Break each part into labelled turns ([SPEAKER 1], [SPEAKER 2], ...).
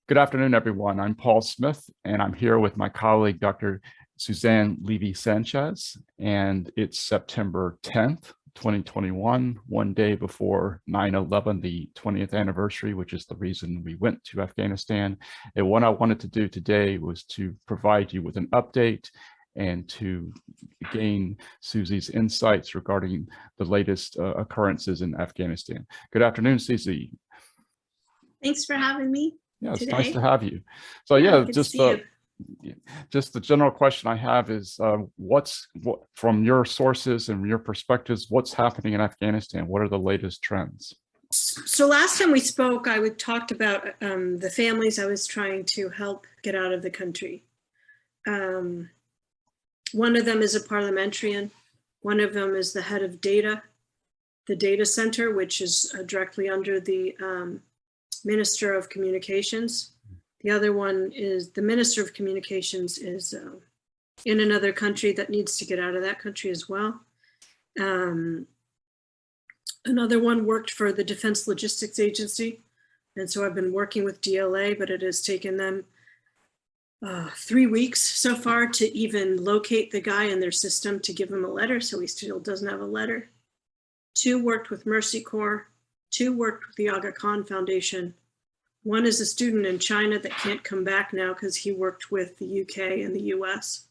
[SPEAKER 1] Good afternoon, everyone. I'm Paul Smith, and I'm here with my colleague, Dr. Suzanne Levi-Sanchez, and it's September 10th, 2021, one day before 9/11, the 20th anniversary, which is the reason we went to Afghanistan. And what I wanted to do today was to provide you with an update and to gain Susie's insights regarding the latest occurrences in Afghanistan. Good afternoon, Susie.
[SPEAKER 2] Thanks for having me.
[SPEAKER 1] Yeah, it's
[SPEAKER 2] today.
[SPEAKER 1] nice to have you. So yeah, just the general question I have is, what from your sources and your perspectives, what's happening in Afghanistan? What are the latest trends?
[SPEAKER 2] So last time we spoke, I talked about the families I was trying to help get out of the country. One of them is a parliamentarian. One of them is the head of data, the data center, which is directly under the Minister of Communications. The other one is the Minister of Communications is in another country that needs to get out of that country as well. Another one worked for the Defense Logistics Agency. And so I've been working with DLA, but it has taken them 3 weeks so far to even locate the guy in their system to give him a letter. So he still doesn't have a letter. 2 worked with Mercy Corps. 2 worked with the Aga Khan Foundation. 1 is a student in China that can't come back now because he worked with the UK and the US.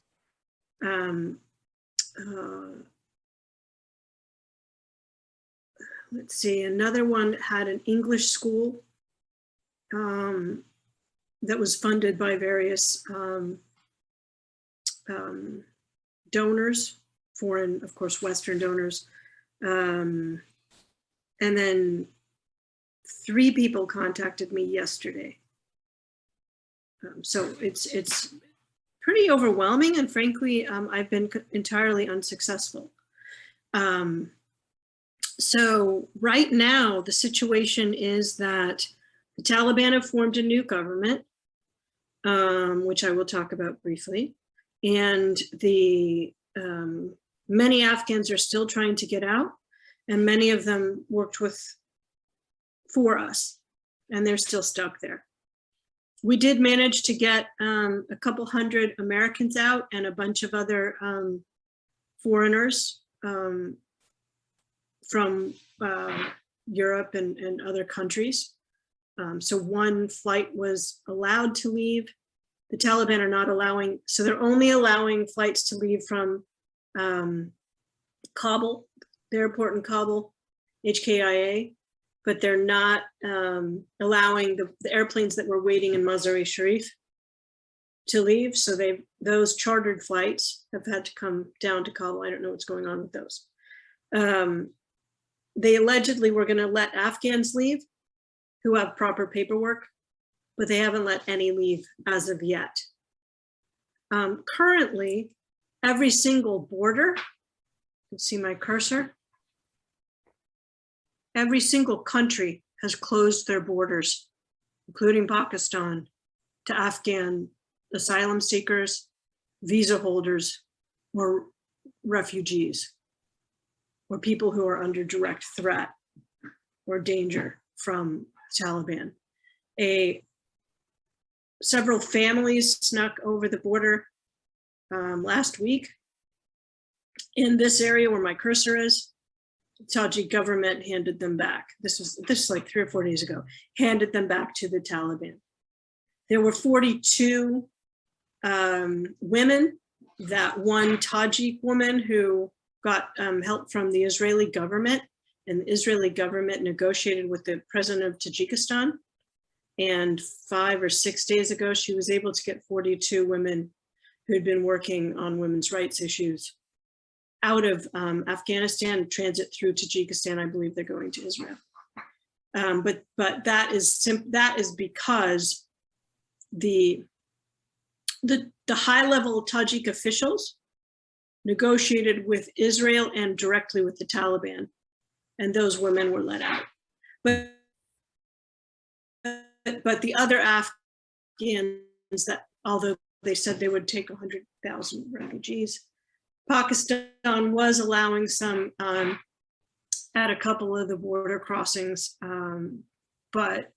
[SPEAKER 2] Let's see, another one had an English school that was funded by various donors, foreign, of course, Western donors. And then 3 people contacted me yesterday. So it's pretty overwhelming, and frankly, I've been entirely unsuccessful. So right now, the situation is that the Taliban have formed a new government, which I will talk about briefly, and the many Afghans are still trying to get out, and many of them worked for us, and they're still stuck there. We did manage to get a couple hundred Americans out and a bunch of other foreigners from Europe and other countries. So 1 flight was allowed to leave. The Taliban are not allowing, so they're only allowing flights to leave from Kabul, the airport in Kabul, HKIA, but they're not allowing the airplanes that were waiting in Mazar-e-Sharif to leave. So those chartered flights have had to come down to Kabul. I don't know what's going on with those. They allegedly were going to let Afghans leave who have proper paperwork, but they haven't let any leave as of yet. Currently, every single border, you can see my cursor, every single country has closed their borders, including Pakistan, to Afghan asylum seekers, visa holders, or refugees, or people who are under direct threat or danger from Taliban. Several families snuck over the border last week. In this area where my cursor is, the Tajik government handed them back. This is like 3 or 4 days ago, handed them back to the Taliban. There were 42 women, that 1 Tajik woman who got help from the Israeli government, and the Israeli government negotiated with the president of Tajikistan. And 5 or 6 days ago, she was able to get 42 women who'd been working on women's rights issues out of Afghanistan, transit through Tajikistan. I believe they're going to Israel. But that is because the high level Tajik officials negotiated with Israel and directly with the Taliban, and those women were let out. But the other Afghans that, although they said they would take 100,000 refugees, Pakistan was allowing some at a couple of the border crossings, but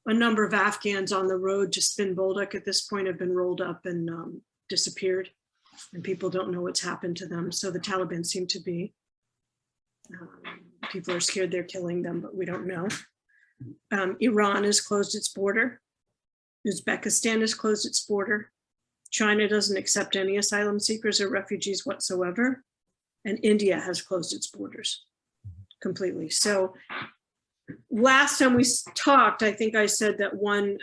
[SPEAKER 2] a number of Afghans on the road to Spin Bolduc at this point have been rolled up and disappeared, and people don't know what's happened to them. So the Taliban seem to be, people are scared they're killing them, but we don't know. Iran has closed its border. Uzbekistan has closed its border. China doesn't accept any asylum seekers or refugees whatsoever. And India has closed its borders completely. So last time we talked, I think I said that one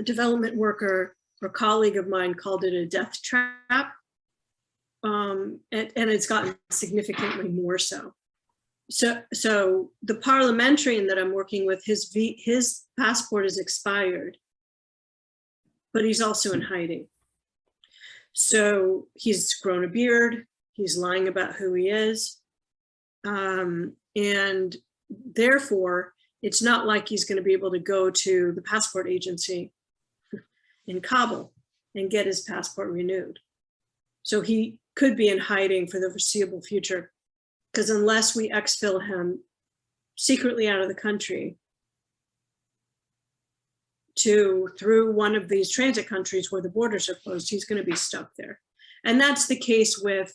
[SPEAKER 2] development worker or colleague of mine called it a death trap. And it's gotten significantly more so. So the parliamentarian that I'm working with, his passport is expired, but he's also in hiding. So he's grown a beard, he's lying about who he is. And therefore, it's not like he's going to be able to go to the passport agency in Kabul and get his passport renewed. So he could be in hiding for the foreseeable future, because unless we exfil him secretly out of the country through one of these transit countries where the borders are closed, he's going to be stuck there. And that's the case with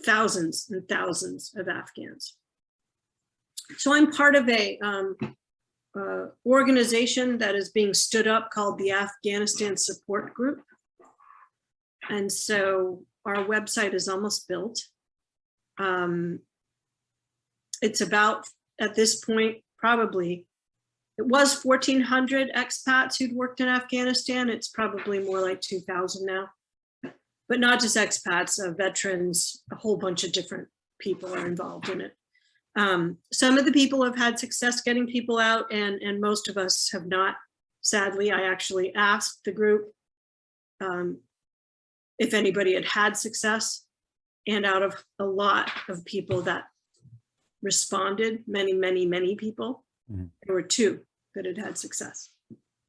[SPEAKER 2] thousands and thousands of Afghans. So I'm part of a organization that is being stood up called the Afghanistan Support Group. And so our website is almost built. It's about, at this point, probably, it was 1,400 expats who'd worked in Afghanistan. It's probably more like 2,000 now. But not just expats, veterans, a whole bunch of different people are involved in it. Some of the people have had success getting people out, and most of us have not. Sadly, I actually asked the group if anybody had had success. And out of a lot of people that responded, many people, there were 2 that had had success.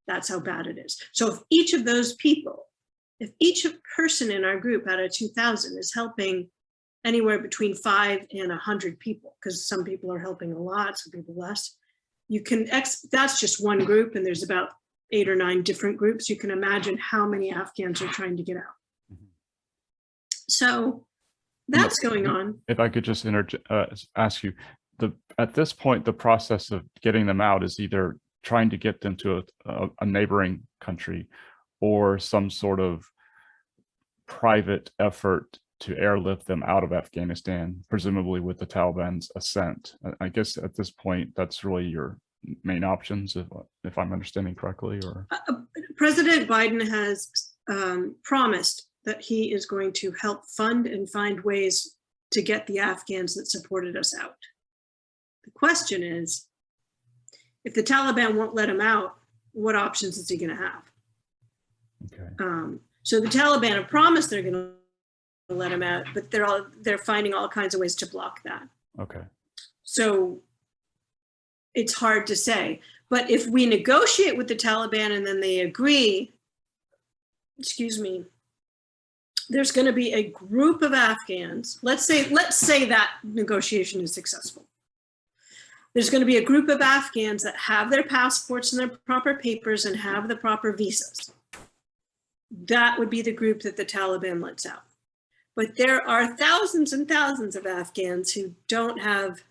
[SPEAKER 2] That's how bad it is. So if each of those people, if each person in our group out of 2,000 is helping anywhere between 5 and 100 people, because some people are helping a lot, some people less, you can, that's just one group, and there's about 8 or 9 different groups. You can imagine how many Afghans are trying to get out. So that's going on.
[SPEAKER 1] If I could just ask you, at this point, the process of getting them out is either trying to get them to a neighboring country or some sort of private effort to airlift them out of Afghanistan, presumably with the Taliban's assent. I guess at this point, that's really your main options, if I'm understanding correctly. Or
[SPEAKER 2] President Biden has promised that he is going to help fund and find ways to get the Afghans that supported us out. The question is, if the Taliban won't let him out, what options is he going to have?
[SPEAKER 1] Okay.
[SPEAKER 2] So the Taliban have promised they're going to let him out, but they're finding all kinds of ways to block that.
[SPEAKER 1] Okay. So
[SPEAKER 2] it's hard to say. But if we negotiate with the Taliban and then they agree, excuse me, there's going to be a group of Afghans. Let's say that negotiation is successful. There's going to be a group of Afghans that have their passports and their proper papers and have the proper visas. That would be the group that the Taliban lets out. But there are thousands and thousands of Afghans who don't have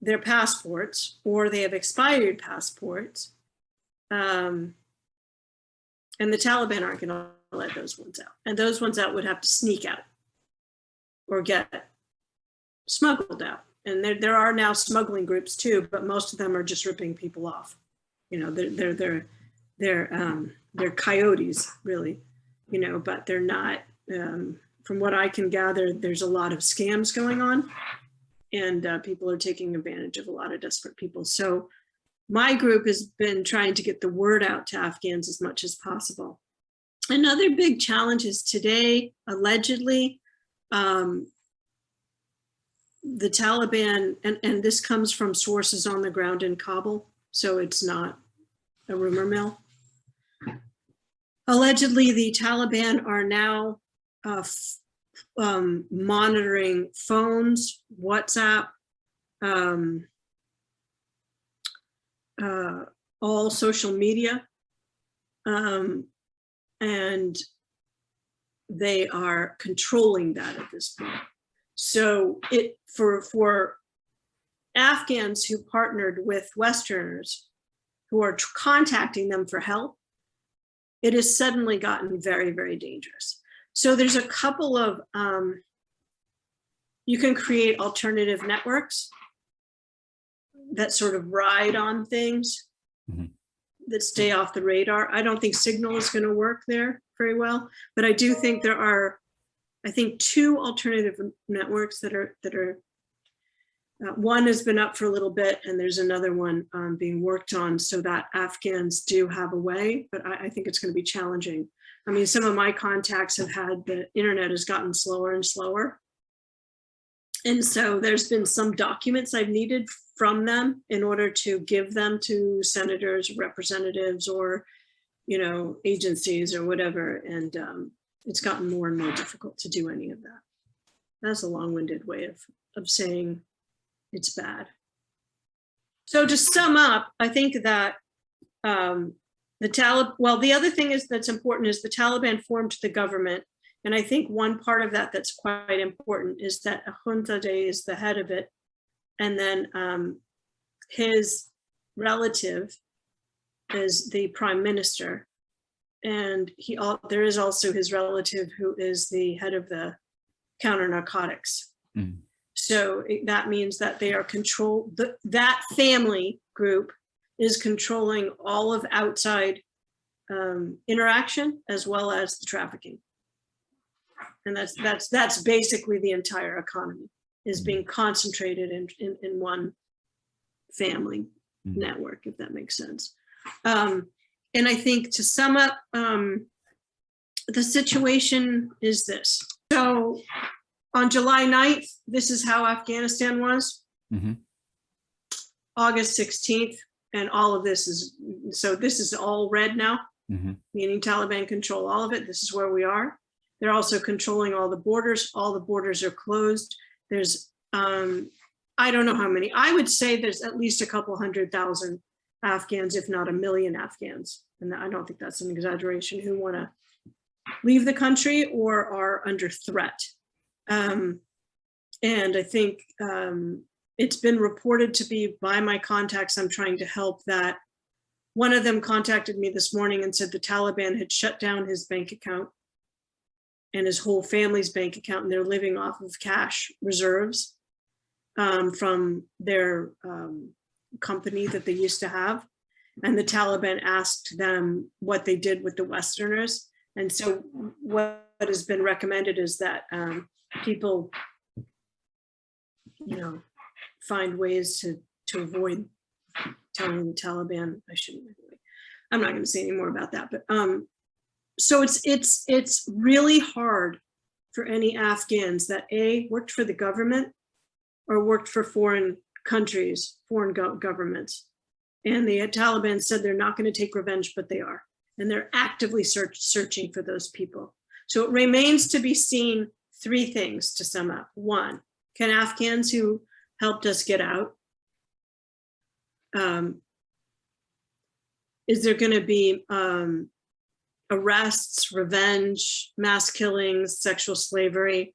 [SPEAKER 2] their passports, or they have expired passports. And the Taliban aren't going to let those ones out. And those ones out would have to sneak out or get smuggled out. And there are now smuggling groups too, but most of them are just ripping people off. You know, they're coyotes, really, you know, but they're not, from what I can gather, there's a lot of scams going on, and people are taking advantage of a lot of desperate people. So my group has been trying to get the word out to Afghans as much as possible. Another big challenge is today, allegedly, the Taliban, and this comes from sources on the ground in Kabul, so it's not a rumor mill. Allegedly, the Taliban are now monitoring phones, WhatsApp, all social media, and they are controlling that at this point. So for Afghans who partnered with Westerners who are contacting them for help, it has suddenly gotten very, very dangerous. So there's a couple of, you can create alternative networks that sort of ride on things that stay off the radar. I don't think Signal is going to work there very well, but I do think there are, I think, 2 alternative networks that are one has been up for a little bit, and there's another one being worked on so that Afghans do have a way, but I think it's going to be challenging. I mean, some of my contacts have had the internet has gotten slower and slower. And so there's been some documents I've needed from them in order to give them to senators, representatives, or, you know, agencies or whatever. And it's gotten more and more difficult to do any of that. That's a long-winded way of saying it's bad. So to sum up, I think that the Taliban, well, the other thing that's important is the Taliban formed the government. And I think one part of that that's quite important is that Ahundzadeh is the head of it. And then his relative is the prime minister. And there is also his relative who is the head of the counter narcotics. So that means that they are that family group is controlling all of outside interaction as well as the trafficking. And that's basically the entire economy is being concentrated in one family network, if that makes sense. And I think to sum up, the situation is this. So on July 9th, this is how Afghanistan was. August 16th, and all of this is, so this is all red now, meaning Taliban control all of it. This is where we are. They're also controlling all the borders. All the borders are closed. There's, I don't know how many. I would say there's at least a couple 100,000 Afghans, if not 1 million Afghans. And I don't think that's an exaggeration, who want to leave the country or are under threat. And I think it's been reported to be by my contacts I'm trying to help that one of them contacted me this morning and said the Taliban had shut down his bank account and his whole family's bank account, and they're living off of cash reserves from their company that they used to have. And the Taliban asked them what they did with the Westerners. And so what has been recommended is that people, you know, find ways to avoid telling the Taliban. I'm not going to say any more about that, but so it's really hard for any Afghans that worked for the government or worked for foreign countries, foreign governments. And the Taliban said they're not going to take revenge, but they are. And they're actively searching for those people. So it remains to be seen 3 things to sum up. 1, can Afghans who helped us get out, is there going to be arrests, revenge, mass killings, sexual slavery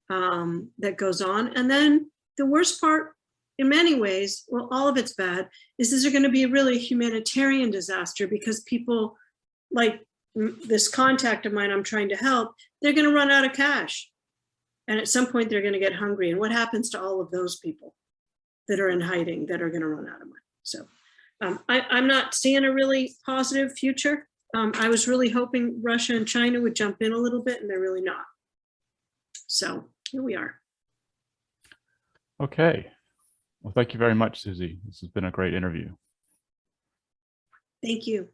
[SPEAKER 2] that goes on? And then the worst part, in many ways, well, all of it's bad, is there going to be a really humanitarian disaster because people like this contact of mine I'm trying to help, they're going to run out of cash. And at some point they're going to get hungry. And what happens to all of those people that are in hiding that are going to run out of money? So I'm not seeing a really positive future. I was really hoping Russia and China would jump in a little bit, and they're really not. So here we are.
[SPEAKER 1] Okay. Well, thank you very much, Susie. This has been a great interview.
[SPEAKER 2] Thank you.